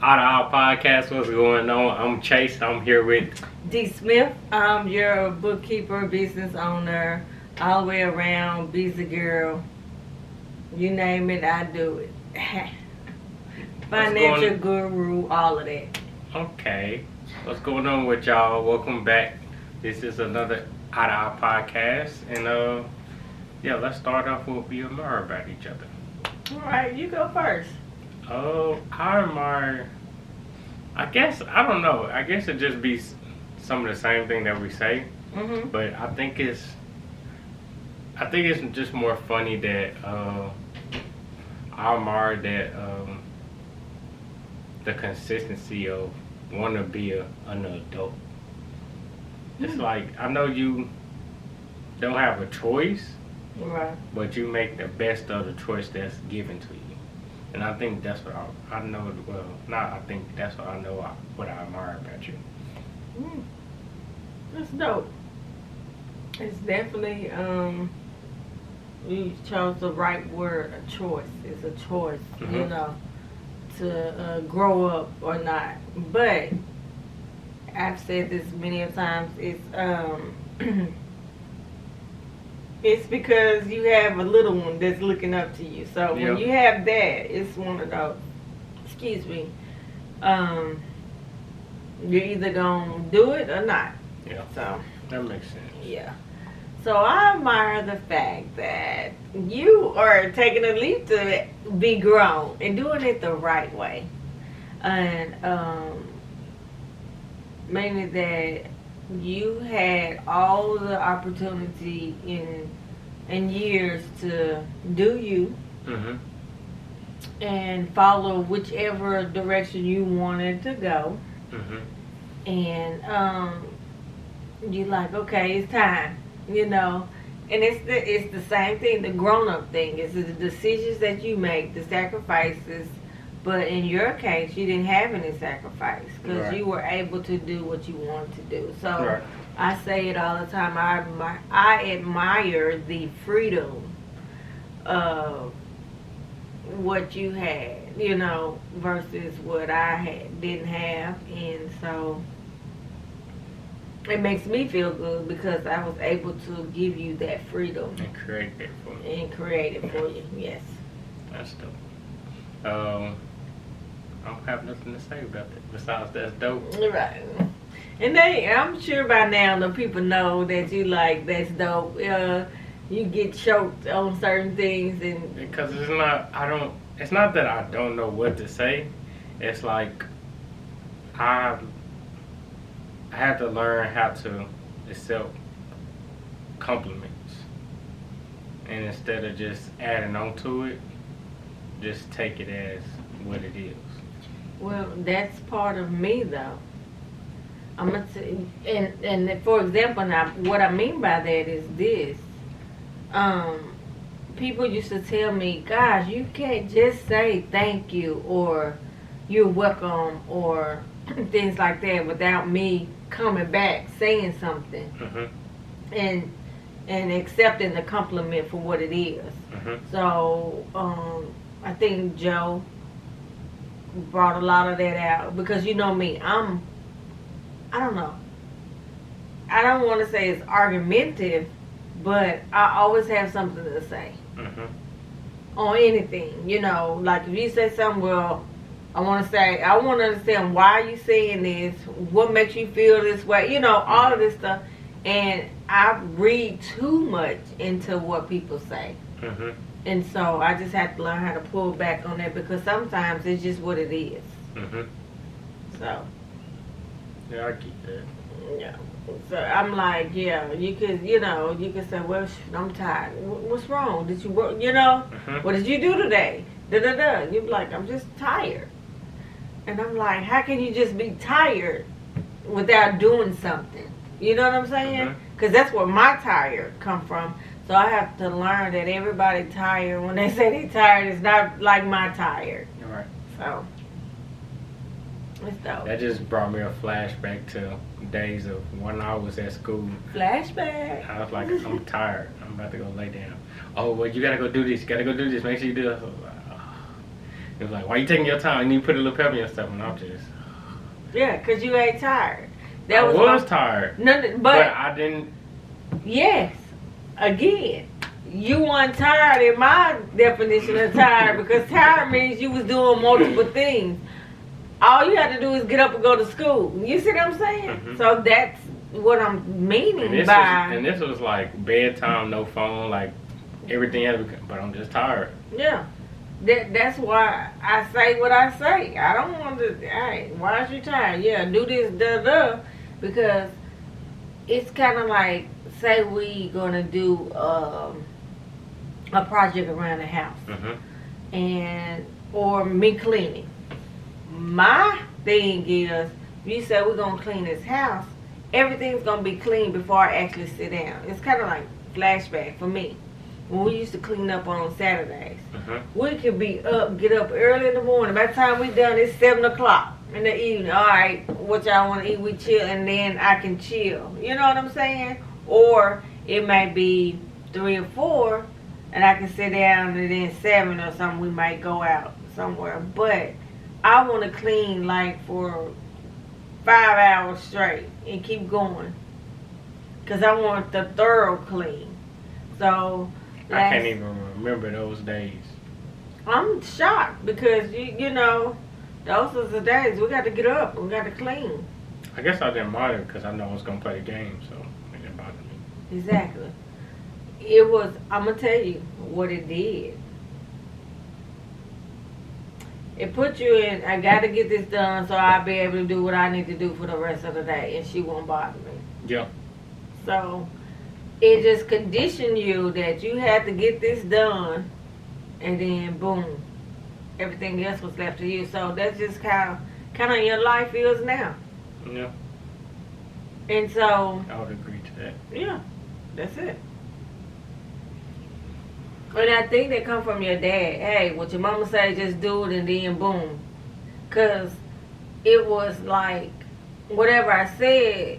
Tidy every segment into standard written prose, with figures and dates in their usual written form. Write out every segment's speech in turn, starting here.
Out of Our Podcast, what's going on? I'm Chase. I'm here with D. Smith. I'm your bookkeeper, business owner, all the way around, busy girl. You name it, I do it. Financial guru, all of that. Okay. What's going on with y'all? Welcome back. This is another Out of Our Podcast. And let's start off with what we admire about each other. Alright, you go first. Oh, I admire, I guess, I don't know. I guess it just be some of the same thing that we say. Mm-hmm. But I think it's just more funny that I admire that the consistency of want to be an adult. It's like, I know you don't have a choice, Right. but you make the best of the choice that's given to you. And I think that's what I know, well, not I think, that's what I know what I admire about you. That's dope. It's definitely, you chose the right word, a choice. It's a choice, you know, to grow up or not. But I've said this many a times. It's because you have a little one that's looking up to you. So when you have that, it's one of those. Excuse me. You're either gonna do it or not. Yeah. So That makes sense. yeah. So I admire the fact that you are taking a leap to be grown and doing it the right way. And mainly that you had all the opportunity in years to do you and follow whichever direction you wanted to go. And you're like, okay, it's time. You know, and it's the same thing. The grown-up thing is the decisions that you make, the sacrifices. But in your case, you didn't have any sacrifice because you were able to do what you wanted to do. So I say it all the time. I admire the freedom of what you had, you know, versus what I didn't have, and so. It makes me feel good because I was able to give you that freedom. And create it for me. And create it for you, yes. That's dope. I don't have nothing to say about it besides that's dope. Right. And I'm sure by now the people know that you like, that's dope. You get choked on certain things and... Because it's not that I don't know what to say. It's like, I had to learn how to accept compliments. And instead of just adding on to it, just take it as what it is. Well, that's part of me though. I'm gonna say, and for example now, what I mean by that is this. People used to tell me, gosh, you can't just say thank you or you're welcome or things like that without me coming back saying something and accepting the compliment for what it is. So I think Joe brought a lot of that out because you know me, I don't know, I don't want to say it's argumentative, but I always have something to say on anything, you know, like if you say something, well, I want to understand why you saying this, what makes you feel this way, you know, all of this stuff. And I read too much into what people say. And so I just have to learn how to pull back on that because sometimes it's just what it is. So. Yeah, I get that. Yeah. So I'm like, yeah, you could say, well, I'm tired. What's wrong? Did you work, you know? What did you do today? Da-da-da. You're like, I'm just tired. And I'm like, how can you just be tired without doing something? You know what I'm saying? Because that's where my tired come from. So I have to learn that everybody tired, when they say they tired, it's not like my tired. Right. So, it's dope. That just brought me a flashback to days of when I was at school. Flashback. I was like, I'm tired. I'm about to go lay down. Oh, well, you got to go do this. You got to go do this. Make sure you do this. It was like, why you taking your time? You need to put a little pepper in your stuff. And I'm just... Yeah, because you ain't tired. I was tired. No, but I didn't... Yes. Again. You weren't tired in my definition of tired, because tired means you was doing multiple things. All you had to do is get up and go to school. You see what I'm saying? Mm-hmm. So that's what I'm meaning by... And this was like bedtime, no phone, like everything else, but I'm just tired. Yeah. That's why I say what I say. I don't want to, hey, why is you tired? Yeah, do this, da-da, because it's kind of like, say we going to do a project around the house. Mm-hmm. Or me cleaning. My thing is, you say we're going to clean this house, everything's going to be clean before I actually sit down. It's kind of like flashback for me. When we used to clean up on Saturdays, we could be up, get up early in the morning. By the time we done, it's 7 o'clock in the evening. All right, what y'all want to eat, we chill, and then I can chill. You know what I'm saying? Or it might be 3 or 4, and I can sit down, and then 7 or something, we might go out somewhere. But I want to clean like for 5 hours straight and keep going, because I want the thorough clean. So I can't even remember those days. I'm shocked because you know, those are the days we got to get up, we got to clean. I guess I didn't mind it because I know I was gonna play the game, so it didn't bother me. Exactly. It was. I'm gonna tell you what it did. It put you in. I got to get this done so I'll be able to do what I need to do for the rest of the day, and she won't bother me. Yeah. So it just conditioned you that you had to get this done, and then boom, everything else was left to you. So that's just how kind of your life is now. Yeah. And so I would agree to that. yeah, that's it. And I think that come from your dad. Hey, what your mama say, just do it, and then boom. Cause it was like whatever I said,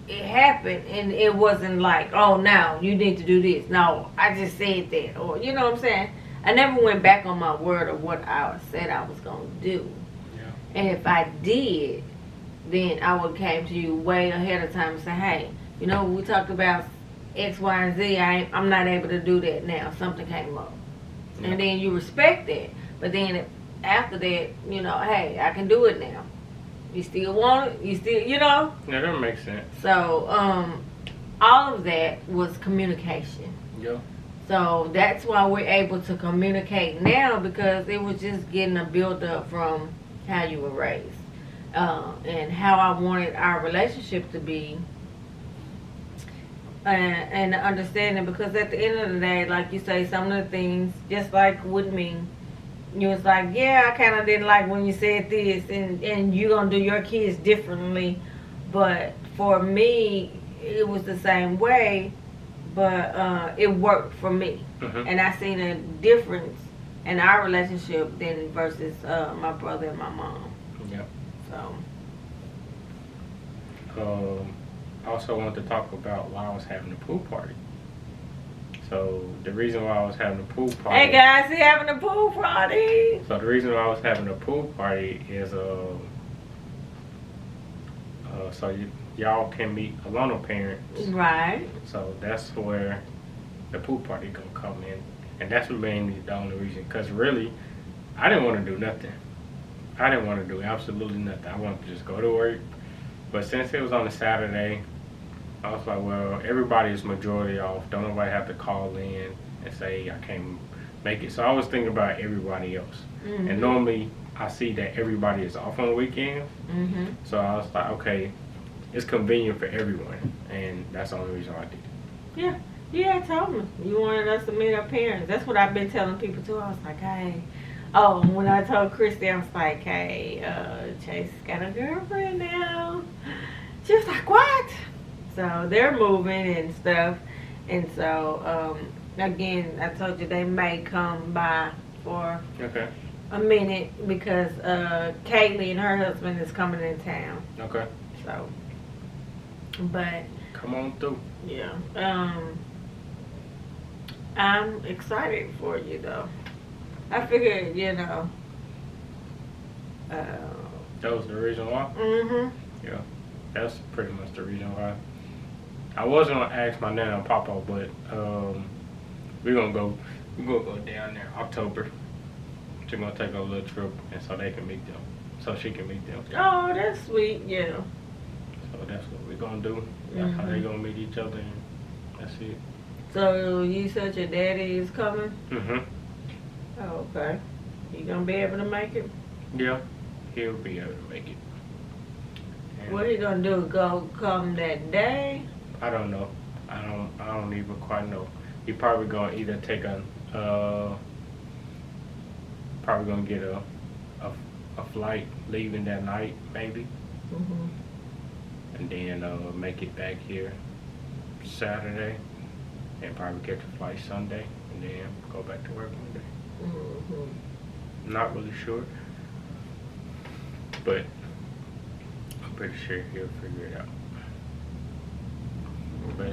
it happened, and it wasn't like, oh, now you need to do this. No, I just said that, or you know what I'm saying. I never went back on my word of what I said I was gonna do. Yeah. And if I did, then I would came to you way ahead of time and say, hey, you know, we talked about X, Y, and Z. I'm not able to do that now. Something came up. Yeah. And then you respect that. But then after that, you know, hey, I can do it now. You still want it? You still, you know? Yeah, that makes sense. So, all of that was communication. Yeah. So that's why we're able to communicate now, because it was just getting a build up from how you were raised. And how I wanted our relationship to be. And the understanding, because at the end of the day, like you say, some of the things, just like with me, you was like, yeah, I kind of didn't like when you said this, and you gonna do your kids differently. But for me, it was the same way, but it worked for me. Mm-hmm. And I seen a difference in our relationship than versus my brother and my mom. Yeah. So. I also wanted to talk about why I was having a pool party. So the reason why I was having a pool party. Hey guys, he having a pool party. So the reason why I was having a pool party is so y'all can meet alumni parents. Right. So that's where the pool party gonna come in, and that's mainly the only reason. Cause really, I didn't want to do nothing. I didn't want to do absolutely nothing. I wanted to just go to work. But since it was on a Saturday, I was like, well, everybody's majority off. Don't nobody have to call in and say I can't make it. So I was thinking about everybody else. Mm-hmm. And normally I see that everybody is off on the weekend. Mm-hmm. So I was like, okay, it's convenient for everyone. And that's the only reason why I did it. Yeah. You had told me you wanted us to meet our parents. That's what I've been telling people too. I was like, hey. Oh, when I told Christy, I was like, hey, Chase got a girlfriend now. She was like, what? So they're moving and stuff. And so, again, I told you they may come by for Okay. a minute because Kaylee and her husband is coming in town. Okay. So, but come on through. yeah, I'm excited for you though. I figured, you know, That was the reason why? Mm-hmm. Yeah. That's pretty much the reason why. I was gonna ask my nana and papa, but we're gonna go down there October. She's gonna take a little trip and so they can meet them. So she can meet them. Oh, that's sweet, yeah. So that's what we're gonna do. That's how they gonna meet each other and that's it. So you said your daddy is coming? Mm-hmm. Oh, okay. You gonna be able to make it? Yeah. He'll be able to make it. And What he gonna do? Come that day? I don't know. I don't even quite know. He probably gonna either take probably gonna get a flight leaving that night maybe, Mm-hmm. and then make it back here Saturday, and probably catch a flight Sunday, and then go back to work Monday. Mm-hmm. Not really sure, but I'm pretty sure he'll figure it out. But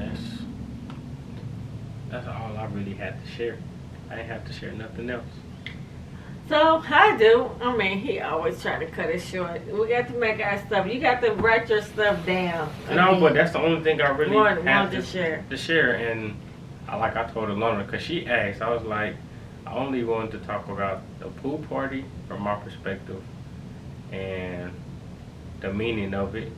that's all I really had to share. I didn't have to share nothing else. So I do. I mean, he always try to cut it short. We got to make our stuff. You got to write your stuff down. No, but that's the only thing I really want had to share. To share, and I told Alona because she asked. I was like, I only wanted to talk about the pool party from my perspective, and the meaning of it,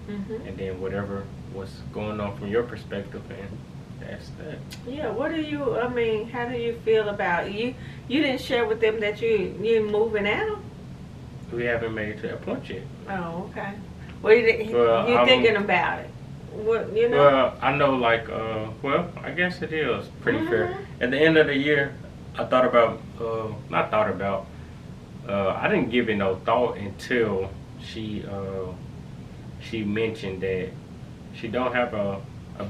Mm-hmm. and then whatever was going on from your perspective, and that's that. Yeah. What do you? I mean, how do you feel about you? You didn't share with them that you're moving out. We haven't made it to that point yet. Oh, okay. What you Well, thinking about it? What you know? Well, I know, like, well, I guess it is pretty fair. At the end of the year, I thought about, not thought about, I didn't give it no thought until she mentioned that she don't have a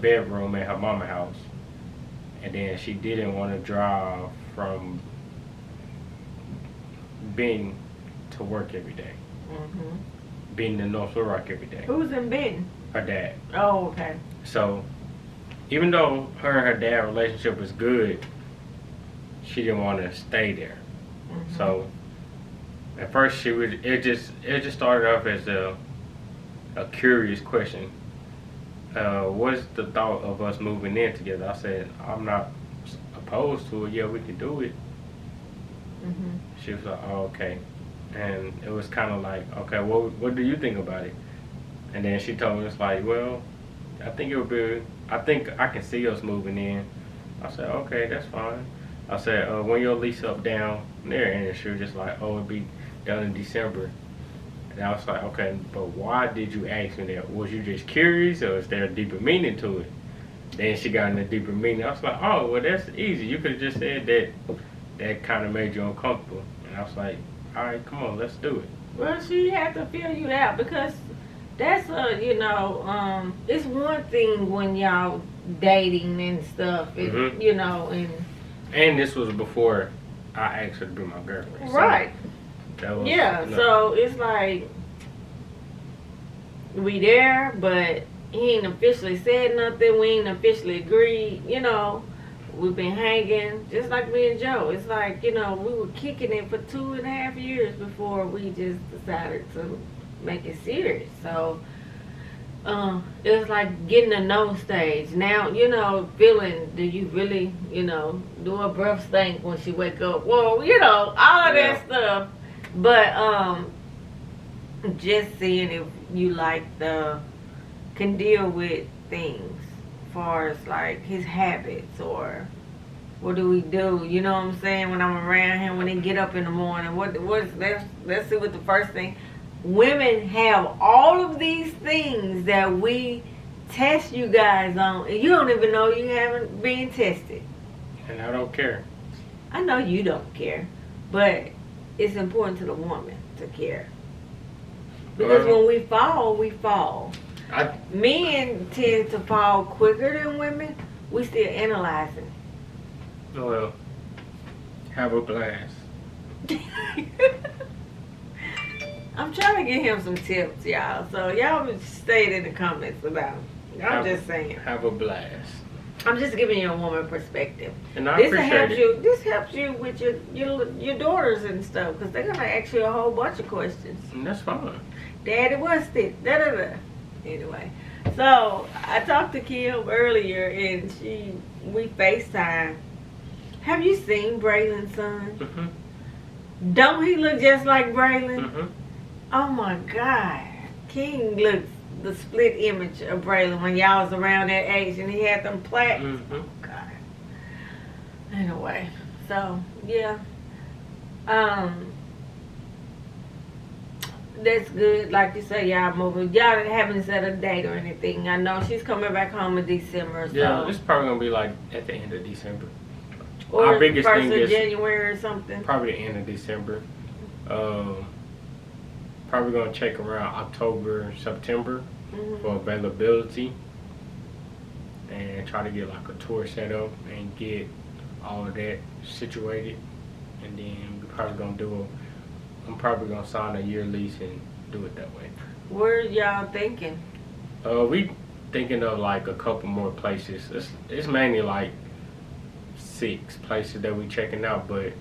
bedroom at her mama house, and then she didn't want to drive from Benton to work every day. Mm-hmm. Benton to North Little Rock every day. Who's in Benton? Her dad. Oh, okay. So, even though her and her dad relationship was good, she didn't want to stay there. Mm-hmm. So, at first it just started off as a curious question. What's the thought of us moving in together? I said, I'm not opposed to it. Yeah, we can do it. Mm-hmm. She was like, oh, okay. And it was kind of like, okay, what do you think about it? And then she told me, it's like, well, I think I can see us moving in. I said, okay, that's fine. I said, when your lease up down there? And she was just like, oh, it'll be done in December. And I was like, okay, but why did you ask me that? Was you just curious, or is there a deeper meaning to it? Then she got in a deeper meaning. I was like, oh, well, that's easy. You could have just said that kind of made you uncomfortable. And I was like, all right, come on, let's do it. Well, she had to feel you out because that's it's one thing when y'all dating and stuff, Mhm. and this was before I asked her to be my girlfriend. right. So that was, Yeah, no. so it's like we there, but he ain't officially said nothing. We ain't officially agreed. We've been hanging just like me and Joe. It's like we were kicking it for 2.5 years before we just decided to make it serious. So it was like getting a know stage. Now feeling. Do you really do a breath stink when she wake up? Well, all of that stuff. But just seeing if you can deal with things as far as like his habits, or what do we do? You know what I'm saying? When I'm around him, when he get up in the morning, let's see what the first thing. Women have all of these things that we test you guys on, and you don't even know you haven't been tested. And I don't care. I know you don't care, but it's important to the woman to care. Because when we fall. Men tend to fall quicker than women. We still analyzing. Well, have a blast. I'm trying to get him some tips, y'all. So y'all stayed in the comments about it. I'm just saying. Have a blast. I'm just giving you a woman perspective. And I This appreciate helps it. you. This helps you with your daughters and stuff, because they're gonna ask you a whole bunch of questions. And that's fine. Daddy, what's this? Da da da. Anyway, so I talked to Kim earlier, and we FaceTime. Have you seen Braylon's son? Mm-hmm. Don't he look just like Braylon? Mm-hmm. Oh my God, King looks the split image of Braylon when y'all was around that age, and he had them plaques. Mm-hmm. Oh God. Anyway, so yeah, that's good. Like you say, y'all moving. Y'all haven't set a date or anything. I know she's coming back home in December. So. Yeah, it's probably gonna be like at the end of December. Or Our biggest first thing of is January or something. probably the end of December. Probably gonna check around October, September for availability, and try to get like a tour set up and get all of that situated. And then we're probably gonna I'm probably gonna sign a year lease and do it that way. Where y'all thinking? We thinking of like a couple more places. It's mainly like 6 places that we checking out, but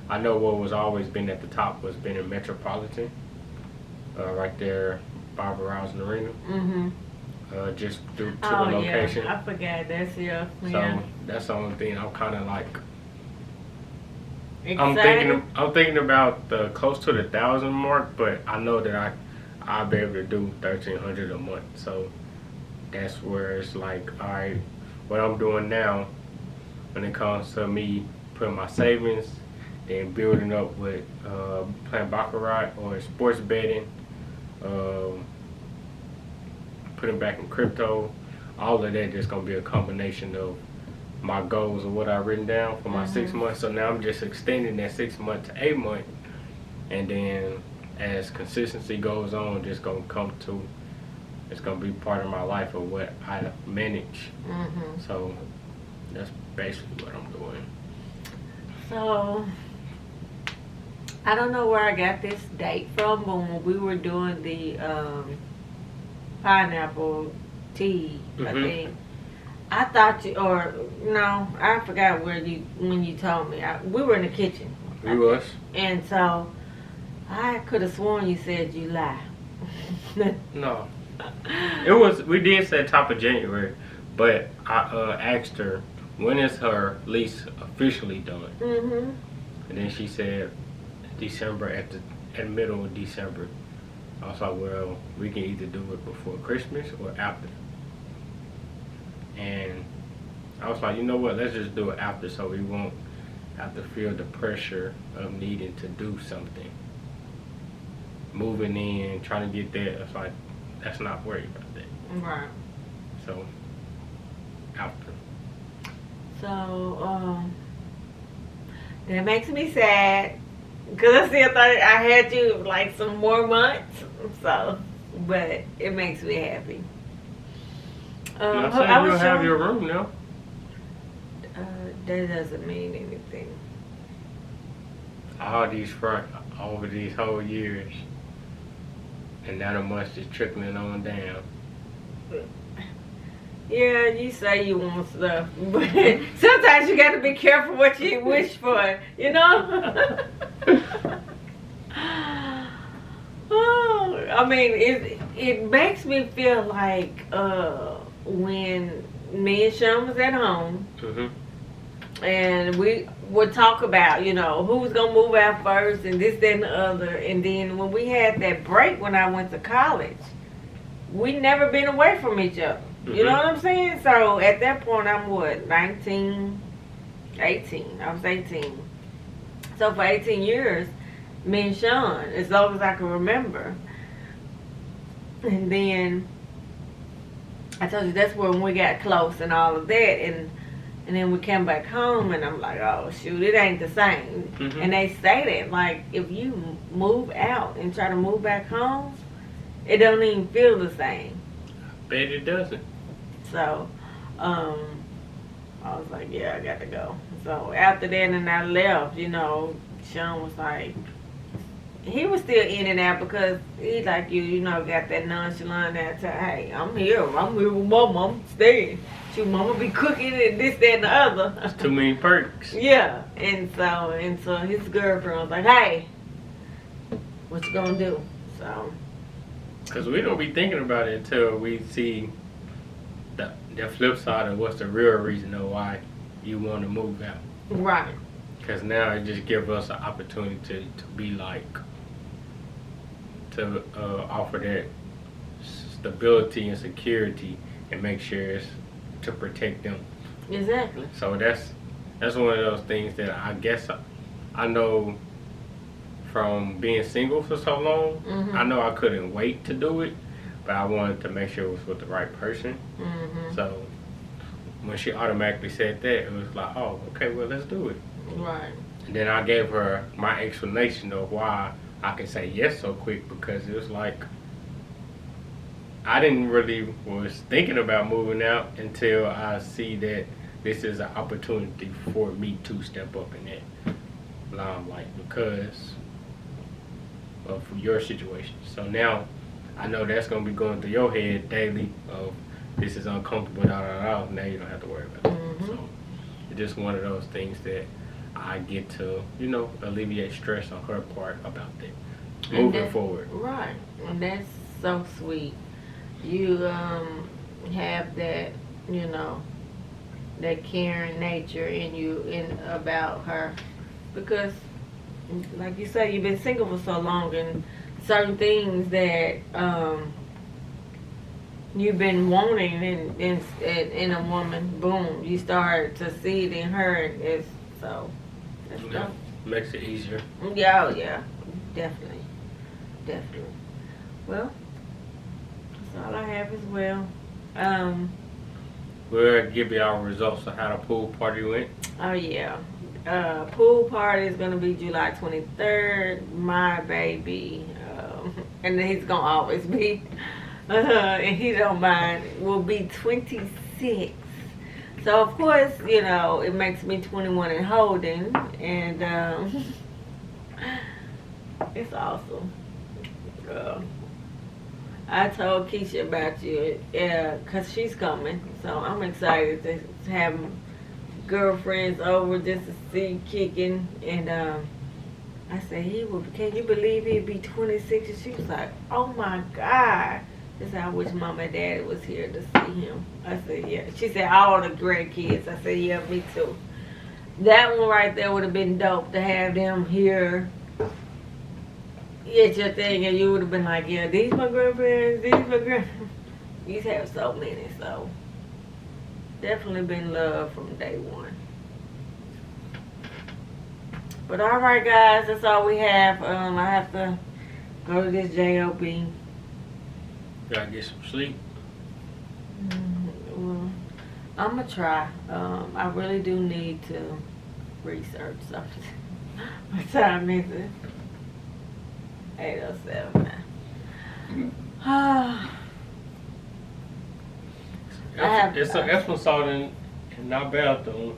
I know what was always been at the top was been in Metropolitan, right there by Verizon Arena. Mm-hmm. Just due to Oh the location. yeah, I forgot. That's yeah. So that's the only thing I'm kind of like. Excited? I'm thinking about the close to the 1,000 mark, but I know that I'll be able to do 1,300 a month. So that's where it's like, all right, what I'm doing now, when it comes to me putting my savings, then building up with playing baccarat or sports betting, putting back in crypto, all of that just gonna be a combination of my goals of what I've written down for my 6 months. So now I'm just extending that 6 months to 8 months, and then as consistency goes on, just gonna come to, it's gonna be part of my life of what I manage. Mm-hmm. So that's basically what I'm doing. So I don't know where I got this date from, but when we were doing the pineapple tea, I Mhm. think I thought you, or no, I forgot when you told me. We were in the kitchen. We was. And so I could have sworn you said July. No. It was, we did say top of January, but I asked her, when is her lease officially done? Mm-hmm. And then she said December, at the middle of December. I was like, well, we can either do it before Christmas or after. And I was like, you know what, let's just do it after so we won't have to feel the pressure of needing to do something. Moving in, trying to get there, it's like, let's not worry about that. Right. So, after. So, that makes me sad. Because I still thought I had you like some more months. So, but it makes me happy. Now, say you'll have your room now. That doesn't mean anything. All these over these whole years. And now the months is trickling on down. Yeah, you say you want stuff, but sometimes you got to be careful what you wish for, you know? Oh, I mean, it makes me feel like when me and Sean was at home, and we would talk about, you know, who's going to move out first and this, that, and the other. And then when we had that break when I went to college, we never been away from each other. You know what I'm saying? So at that point, I'm what, 19, 18. I was 18. So for 18 years, me and Sean, as long as I can remember. And then I told you that's when we got close and all of that. And then we came back home, and I'm like, oh, shoot, it ain't the same. And they say that, like, if you move out and try to move back home, it don't even feel the same. Bet it doesn't. So, I was like, yeah, I got to go. So after that, and I left, you know, Sean was like, he was still in and out because he like you know, got that nonchalant attitude. Hey, I'm here with mama, I'm staying. Shoot, mama be cooking and this, that, and the other. It's too many perks. Yeah, and so his girlfriend was like, hey, what you gonna do? So. Because we don't be thinking about it until we see the flip side of what's the real reason of why you want to move out. Right. Because now it just gives us an opportunity to be like, to offer that stability and security and make sure it's to protect them. Exactly. So that's one of those things that I guess I know from being single for so long. Mm-hmm. I know I couldn't wait to do it, but I wanted to make sure it was with the right person. Mm-hmm. So when she automatically said that, it was like, oh, okay, well, let's do it. Right. And then I gave her my explanation of why I could say yes so quick, because it was like I didn't really was thinking about moving out until I see that this is an opportunity for me to step up in that limelight because of your situation. So now I know that's going to be going through your head daily of this is uncomfortable, Now you don't have to worry about it. Mm-hmm. So it's just one of those things that I get to, alleviate stress on her part about that. Moving forward. Right. And that's so sweet. You have that, that caring nature in you about her, because like you say, you've been single for so long, and certain things that you've been wanting in a woman, boom, you start to see it in her, and it's so that's dope. Makes it easier. Yeah, definitely. Well, that's all I have as well. We'll give you our results of how the pool party went. Oh yeah. Pool party is gonna be July 23rd. My baby, and he's gonna always be, and he don't mind, will be 26. So of course, it makes me 21 and holding, and it's awesome. I told Keisha about you, cause she's coming, so I'm excited to have girlfriends over just to see kicking. And I said, can you believe he'd be 26? And she was like, oh my God. She said, I wish Mama and Daddy was here to see him. I said, yeah. She said, all the grandkids. I said, yeah, me too. That one right there would have been dope to have them here. It's your thing, and you would have been like, yeah, these my grandparents, these my grandparents. You have so many, so definitely been love from day one. But all right, guys, that's all we have. I have to go to this job. Gotta get some sleep. Well, I'm gonna try. I really do need to research something. What time is it? 8:07. It's an Epsom salt in our bathroom.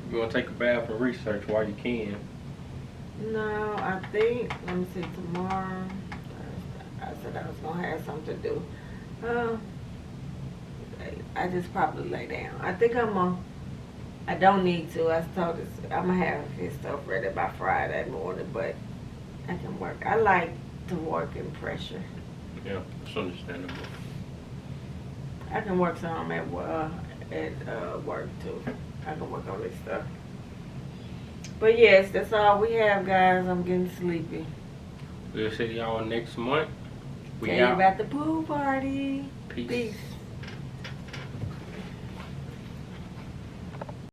If you want to take a bath and research while you can. No, I think, let me see, tomorrow, I said I was going to have something to do. I just probably lay down. I think I don't need to. I told this, I'm going to have his stuff ready by Friday morning, but I can work. I like to work in pressure. Yeah, it's understandable. I can work some at work too. I can work on this stuff. But yes, that's all we have, guys. I'm getting sleepy. We'll see y'all next month. Tell you about the pool party. Peace. Peace.